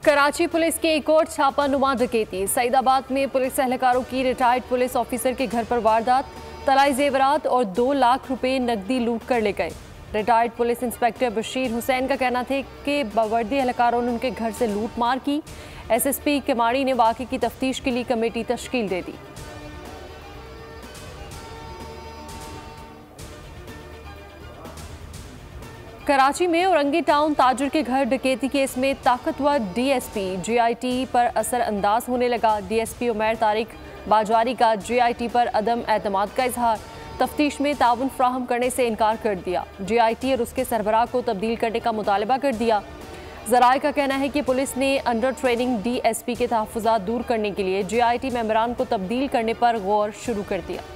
Karachi police के एक और छापा नुमा डकैती। सईदाबाद में पुलिस एहलकारों की रिटायर्ड पुलिस ऑफिसर के घर पर वारदात, तलाई जेवरात और 2 लाख रुपए नकदी लूट कर ले गए। Retired police inspector Bashir Hussain का कहना था कि बावर्दी एहलकारों ने उनके घर से लूट मार की। SSP केमाड़ी ने वाक़े की तफ्तीश के लिए कमेटी तश्कील दे दी। कराची में औरंगी टाउन ताजिर के घर डकैती केस में ताकतवर DSP GIT पर असर अंदाज होने लगा। DSP उमैर तारिक बाजारी का GIT पर अदम एतमाद का इजहार, तफ्तीश में ताउन फ्राहम करने से इनकार कर दिया। GIT और उसके सरबराह को तब्दील करने का मुतालबा कर दिया। ज़राए का कहना है कि पुलिस ने अंडर ट्रेनिंग DSP के तहफ़्फ़ुज़ात दूर करने के लिए GIT मेंबरान को तब्दील करने पर गौर शुरू कर दिया।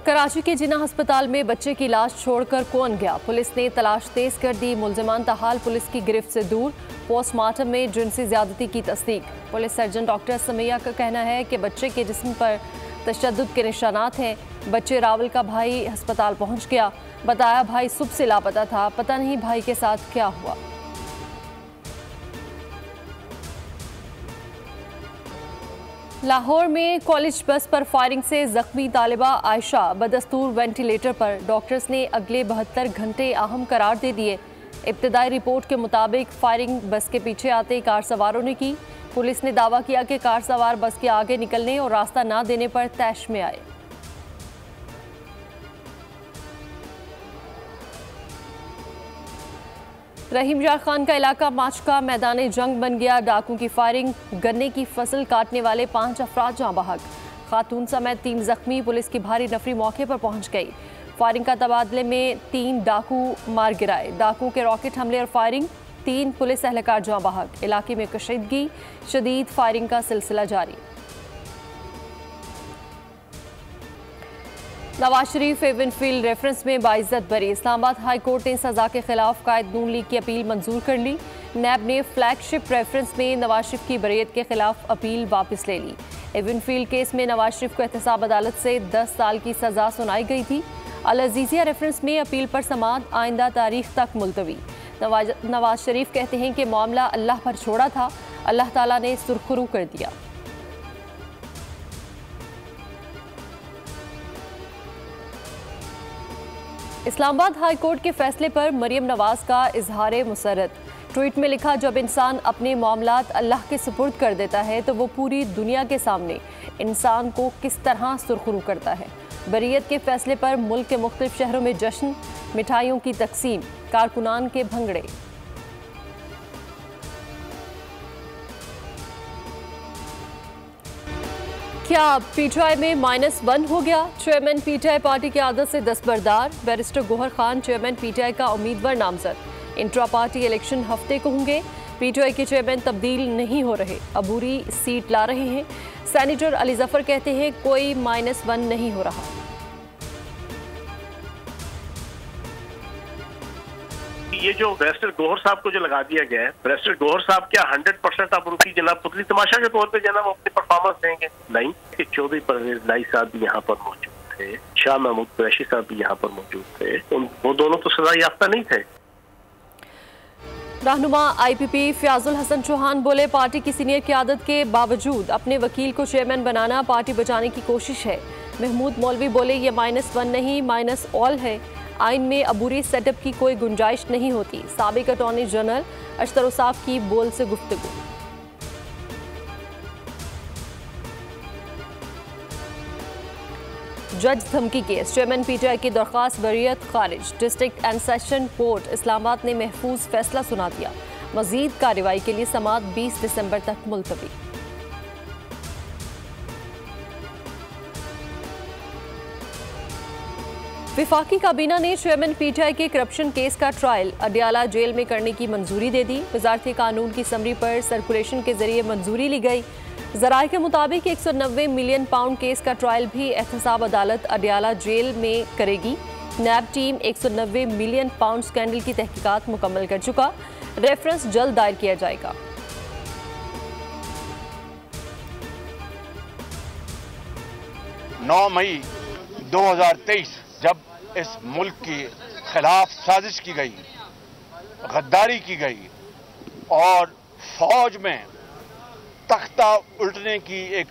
कराची के जिन्ना अस्पताल में बच्चे की लाश छोड़कर कौन गया, पुलिस ने तलाश तेज कर दी। मुलजिमान ताहाल पुलिस की गिरफ्त से दूर। पोस्टमार्टम में जिनसी ज्यादती की तस्दीक। पुलिस सर्जन डॉक्टर समैया का कहना है कि बच्चे के जिस्म पर तशद्दुद के निशानात हैं। बच्चे रावल का भाई अस्पताल पहुंच गया, बताया भाई सुबह से लापता था, पता नहीं भाई के साथ क्या हुआ। लाहौर में कॉलेज बस पर फायरिंग से जख्मी तालिबा आयशा बदस्तूर वेंटिलेटर पर। डॉक्टर्स ने अगले 72 घंटे अहम करार दे दिए। इब्तदाई रिपोर्ट के मुताबिक फायरिंग बस के पीछे आते कार सवारों ने की। पुलिस ने दावा किया कि कार सवार बस के आगे निकलने और रास्ता ना देने पर तैश में आए। रहीम यार खान का इलाका माचका मैदान जंग बन गया। डाकू की फायरिंग, गन्ने की फसल काटने वाले 5 अफराद जाँ बहक, खातून समेत 3 जख्मी। पुलिस की भारी नफरी मौके पर पहुंच गई। फायरिंग का तबादले में 3 डाकू मार गिराए। डाकू के रॉकेट हमले और फायरिंग, 3 पुलिस एहलकार जाँ बहक। इलाके में कशीदगी, शदीद फायरिंग का सिलसिला जारी। नवाज शरीफ एवनफील्ड रेफरेंस में बाइज्जत बरी। इस्लामाबाद हाई कोर्ट ने सजा के खिलाफ कायद नून लीग की अपील मंजूर कर ली। नैब ने फ्लैगशिप रेफरेंस में नवाज शरीफ की बरीयत के खिलाफ अपील वापस ले ली। एवनफील्ड केस में नवाज शरीफ को एहतसाब अदालत से 10 साल की सजा सुनाई गई थी। अल अजीजिया रेफरेंस में अपील पर समाअत आइंदा तारीख तक मुलतवी। नवाज शरीफ कहते हैं कि मामला अल्लाह पर छोड़ा था, अल्लाह ताला ने सुरखरू कर दिया। इस्लामाबाद हाई कोर्ट के फैसले पर मरियम नवाज का इजहार मुसरत। ट्वीट में लिखा, जब इंसान अपने मामलात अल्लाह के सुपुर्द कर देता है तो वो पूरी दुनिया के सामने इंसान को किस तरह सुरखरू करता है। बरीयत के फैसले पर मुल्क के मुख्तलिफ शहरों में जश्न, मिठाइयों की तकसीम, कारकुनान के भंगड़े। क्या PTI में -1 हो गया? चेयरमैन PTI पार्टी की आदत से दस्तबरदार। Barrister Gohar Khan chairman PTI का उम्मीदवार नामजद। इंट्रा पार्टी इलेक्शन हफ्ते को होंगे। PTI के चेयरमैन तब्दील नहीं हो रहे, अबूरी सीट ला रहे हैं। सेनेटर अली जफर कहते हैं कोई -1 नहीं हो रहा। ये जो बैरिस्टर गोहर साहब को जो लगा दिया गया है, बैरिस्टर गोहर साहब क्या 100% आप उनकी जनाब पुतली तमाशा के तौर पे जनाब अपनी परफॉर्मेंस देंगे? नहीं। कि चौधरी परवेज लाई साहब भी यहाँ पर मौजूद थे, शाह महमूद कुरैशी साहब भी यहाँ पर मौजूद थे। वो दोनों तो सजा याफ्ता नहीं थे। रहनुमा IPP फयाजुल हसन चौहान बोले, पार्टी की सीनियर क़यादत के बावजूद अपने वकील को चेयरमैन बनाना पार्टी बचाने की कोशिश है। महमूद मौलवी बोले, ये -1 नहीं -all है। आइन में अबूरी सेटअप की कोई गुंजाइश नहीं होती। साबिक अटॉर्नी जनरल अशतर उसाफ की बोल से गुफ्तगू। जज धमकी केस, चेयरमैन PTI की दरख्वास्त बरीयत खारिज। District and session court Islamabad ने महफूज फैसला सुना दिया। मजीद कार्रवाई के लिए समाअत 20 दिसंबर तक मुलतवी। विफाकी काबीना ने चेयरमैन PTI के करप्शन केस का ट्रायल अडियाला जेल में करने की मंजूरी दे दी। वजारत कानून की समरी पर सर्कुलेशन के जरिए मंजूरी ली गई। ज़राए के मुताबिक 190 मिलियन पाउंड केस का ट्रायल भी एहतसाब अदालत अडियाला जेल में करेगी। नैब टीम 190 मिलियन पाउंड स्कैंडल की तहकीकात मुकम्मल कर चुका। रेफरेंस जल्द दायर किया जाएगा। 9 मई 2023 जब इस मुल्क के खिलाफ साजिश की गई गद्दारी की गई और फौज में तख्ता उल्टने की एक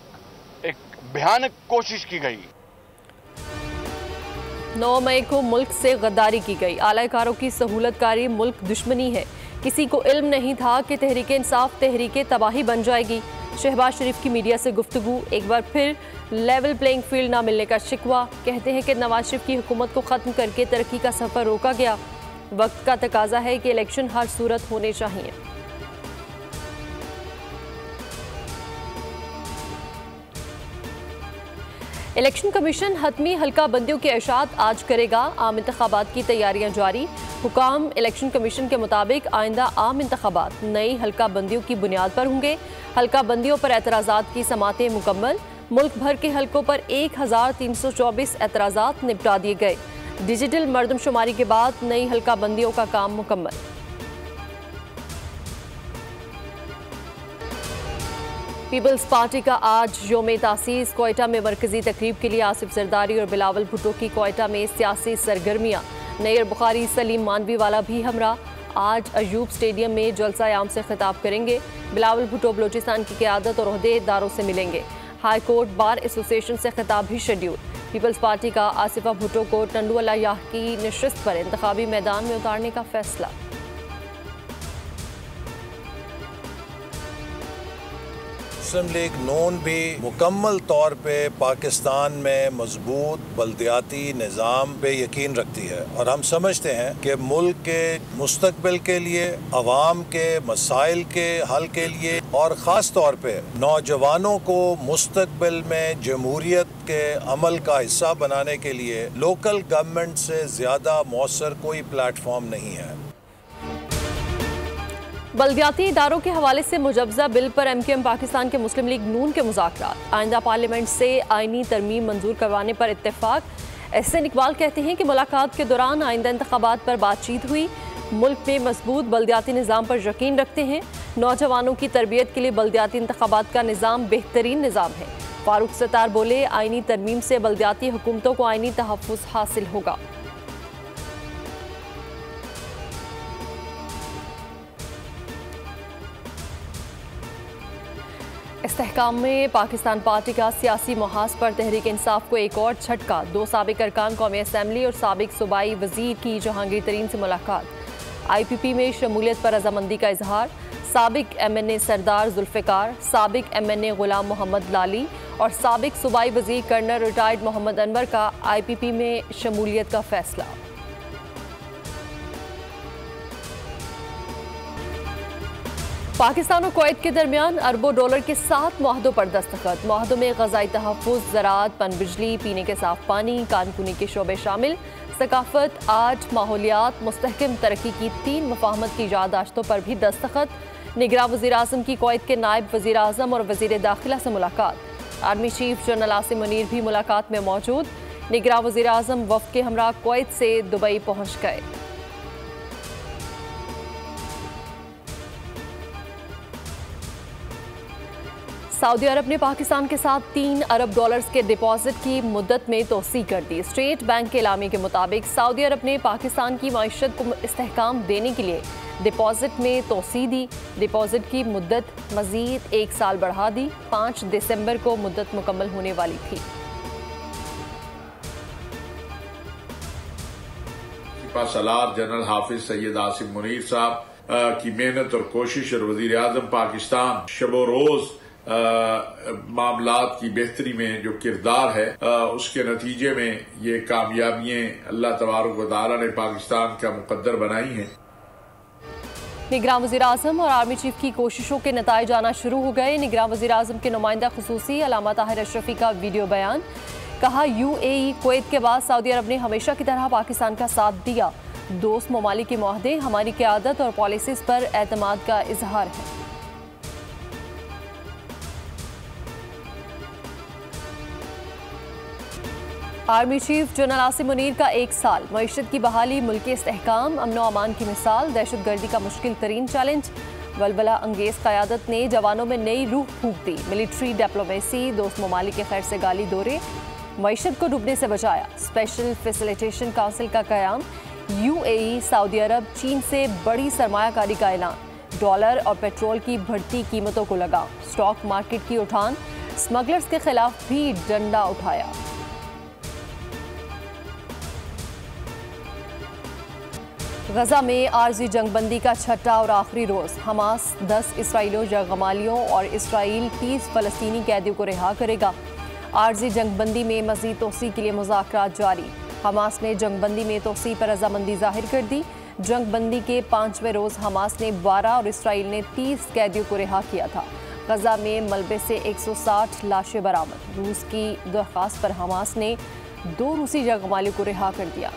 भयानक कोशिश की गई। 9 मई को मुल्क से गद्दारी की गई। आलाकारों की सहूलतकारी मुल्क दुश्मनी है। किसी को इल्म नहीं था कि तहरीके इंसाफ तहरीके तबाही बन जाएगी। शहबाज शरीफ की मीडिया से गुफ्तगू, एक बार फिर लेवल प्लेइंग फील्ड ना मिलने का शिकवा। कहते हैं कि नवाज शरीफ की हुकूमत को ख़त्म करके तरक्की का सफ़र रोका गया। वक्त का तकाजा है कि इलेक्शन हर सूरत होने चाहिए। इलेक्शन कमीशन हतमी हल्का बंदियों की इशाअत आज करेगा। आम इंतखाबात की तैयारियां जारी। हुकाम इलेक्शन कमीशन के मुताबिक आइंदा आम इंतखाबात नई हल्का बंदियों की बुनियाद पर होंगे। हल्का बंदियों पर एतराज़ात की समातें मुकम्मल। मुल्क भर के हल्कों पर 1324 एतराज़ात निपटा दिए गए। डिजिटल मरदमशुमारी के बाद नई हल्का बंदियों का काम मुकम्मल। पीपल्स पार्टी का आज योम तासीस। कोयटा में मरकजी तकरीब के लिए आसिफ जरदारी और बिलावल भुट्टो की कोयटा में सियासी सरगर्मियां। नैयर बुखारी, सलीम मानवी वाला भी हमरा आज अयूब स्टेडियम में जलसा आम से खिताब करेंगे। बिलावल भुट्टो बलोचिस्तान की क़यादत और ओहदेदारों से मिलेंगे। हाई कोर्ट बार एसोसिएशन से खिताब भी शेड्यूल। पीपल्स पार्टी का आसिफा भुट्टो को टंडू अल्लाह की नशिस्त पर इंतखाबी मैदान में उतारने का फैसला। मुस्लिम लीग नून भी मुकम्मल तौर पे पाकिस्तान में मजबूत बल्दियाती निज़ाम पे यकीन रखती है और हम समझते हैं कि मुल्क के मुस्तकबिल के लिए, अवाम के मसाइल के हल के लिए और ख़ास तौर पे नौजवानों को मुस्तकबिल में जमहूरियत के अमल का हिस्सा बनाने के लिए लोकल गवर्नमेंट से ज़्यादा मौसर कोई प्लेटफॉर्म नहीं है। बल्दियाती इदारों के हवाले से मुजवजा बिल पर MQM पाकिस्तान के मुस्लिम लीग नून के मुज़ाकरात। आइंदा पार्लियामेंट से आइनी तरमीम मंजूर करवाने पर इत्तेफाक। एहसन इकबाल कहते हैं कि मुलाकात के दौरान आइंदा इंतखाबात पर बातचीत हुई। मुल्क में मजबूत बल्दियाती निज़ाम पर यकीन रखते हैं। नौजवानों की तरबियत के लिए बल्दियाती इंतखाबात का निज़ाम बेहतरीन निज़ाम है। फारूक सत्तार बोले, आइनी तरमीम से बल्दियाती हुकूमतों को आइनी तहफ़्फ़ुज़ हासिल होगा। इस्तेहकाम में पाकिस्तान पार्टी का सियासी मुहाज पर तहरीक इंसाफ को एक और झटका। 2 साबिक अरकान कौमी असम्बली और साबिक सूबाई वजीर की जहांगीर तरीन से मुलाकात। IPP में शमूलियत पर रजामंदी का इजहार। साबिक MNA सरदार जुल्फ़िकार, साबिक MNA गुलाम मोहम्मद लाली और साबिक सूबाई वजीर कर्नल रिटायर्ड मोहम्मद अनवर का IPP में शमूलियत का फैसला। पाकिस्तान और कुवैत के दरमियान अरबों डॉलर के 7 मुआहदों पर दस्तखत। मुआहदों में ग़ज़ाई तहफ़्फ़ुज़, ज़राअत, पनबिजली, पीने के साफ पानी, कानकुनी के शोबे शामिल। सकाफ़त, आर्ट, माहौलियात, मुस्तहकम तरक्की की 3 मुफ़ाहमत की याददाश्तों पर भी दस्तखत। निगरान वज़ीर-ए-आज़म की कुवैत के नायब वज़ीर-ए-आज़म और वज़ीर दाखिला से मुलाकात। Army chief general Asim Munir भी मुलाकात में मौजूद। निगरान वज़ीर-ए-आज़म वफ़द के हमरा कुवैत से दुबई पहुँच गए। सऊदी अरब ने पाकिस्तान के साथ 3 अरब डॉलर्स के डिपॉजिट की मुद्दत में तोसी कर दी। स्टेट बैंक के एलामी के मुताबिक सऊदी अरब ने पाकिस्तान की मईशत को इस्तेहकाम देने के लिए डिपॉजिट में तोसी दी। डिपॉजिट की मुद्दत मजीद 1 साल बढ़ा दी। 5 दिसंबर को मुद्दत मुकम्मल होने वाली थी। सलार जनरल हाफिज सैयद आसिम मुनीर साहब की मेहनत और कोशिश और वजीर आजम पाकिस्तान शबो रोज मामलात की बेहतरी में जो किरदार है उसके नतीजे में ये कामयाबियां अल्लाह तबारक व तआला ने पाकिस्तान का मुकद्दर बनाई हैं। निगरान वज़ीर-ए-आज़म और आर्मी चीफ की कोशिशों के नताइज आना शुरू हो गए। निगरान वज़ीर-ए-आज़म के नुमाइंदा खुसूसी अल्लामा ताहिर अशरफी का वीडियो बयान। कहा, UAE कुवैत के बाद सऊदी अरब ने हमेशा की तरह पाकिस्तान का साथ दिया। दोस्त ममालिक के मुआहदे हमारी क़यादत और पॉलिसीज़ पर एतमाद का इजहार है। Army chief general Asim Munir का 1 साल। मईशत की बहाली, मुल्की इस्तेहकाम, अमन व अमान की मिसाल। दहशतगर्दी का मुश्किल तरीन चैलेंज। वलवला अंगेज क़यादत ने जवानों में नई रूह फूंक दी। मिलिट्री डिप्लोमेसी, दोस्त ममालिक के खैर से गाली दौरे, मईशत को डूबने से बचाया। स्पेशल फैसिलिटेशन काउंसिल का क़याम। यूएई, सऊदी अरब, चीन से बड़ी सरमायाकारी का ऐलान। डॉलर और पेट्रोल की बढ़ती कीमतों को लगा स्टॉक मार्केट की उठान। स्मगलर्स के खिलाफ भी डंडा उठाया। गजा में आर्जी जंगबंदी का छठा और आखिरी रोज। हमास 10 इसराइलियों यरगमालियों और इसराइल 30 फलस्तीनी कैदियों को रिहा करेगा। आर्जी जंगबंदी में मजीद तोसी के लिए मुज़ाकरात जारी। हमास ने जंगबंदी में तोसी पर रजामंदी जाहिर कर दी। जंगबंदी के 5वें रोज हमास ने 12 और इसराइल ने 30 कैदियों को रिहा किया था। गजा में मलबे से 160 लाशें बरामद। रूस की दरख्वास्त पर हमास ने 2 रूसी यरगमालियों को रिहा कर दिया।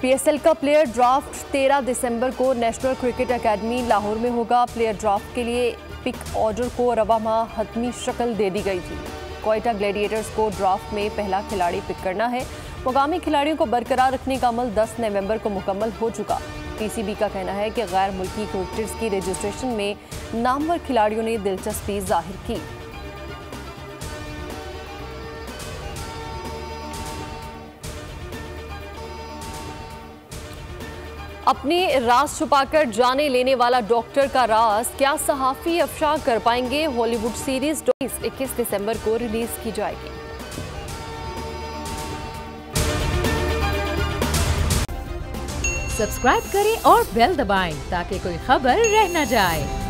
पीएसएल का प्लेयर ड्राफ्ट 13 दिसंबर को नेशनल क्रिकेट एकेडमी लाहौर में होगा। प्लेयर ड्राफ्ट के लिए पिक ऑर्डर को रवा माह हतमी शक्ल दे दी गई थी। कोयटा ग्लैडिएटर्स को ड्राफ्ट में पहला खिलाड़ी पिक करना है। मुकामी खिलाड़ियों को बरकरार रखने का अमल 10 नवंबर को मुकम्मल हो चुका। पीसीबी का कहना है कि गैर मुल्की क्रिकेटर्स की रजिस्ट्रेशन में नामवर खिलाड़ियों ने दिलचस्पी जाहिर की। अपने राज छुपाकर जाने लेने वाला डॉक्टर का राज क्या सहाफी अफशा कर पाएंगे? हॉलीवुड सीरीज 21 दिसंबर को रिलीज की जाएगी। सब्सक्राइब करें और बेल दबाएं ताकि कोई खबर रह न जाए।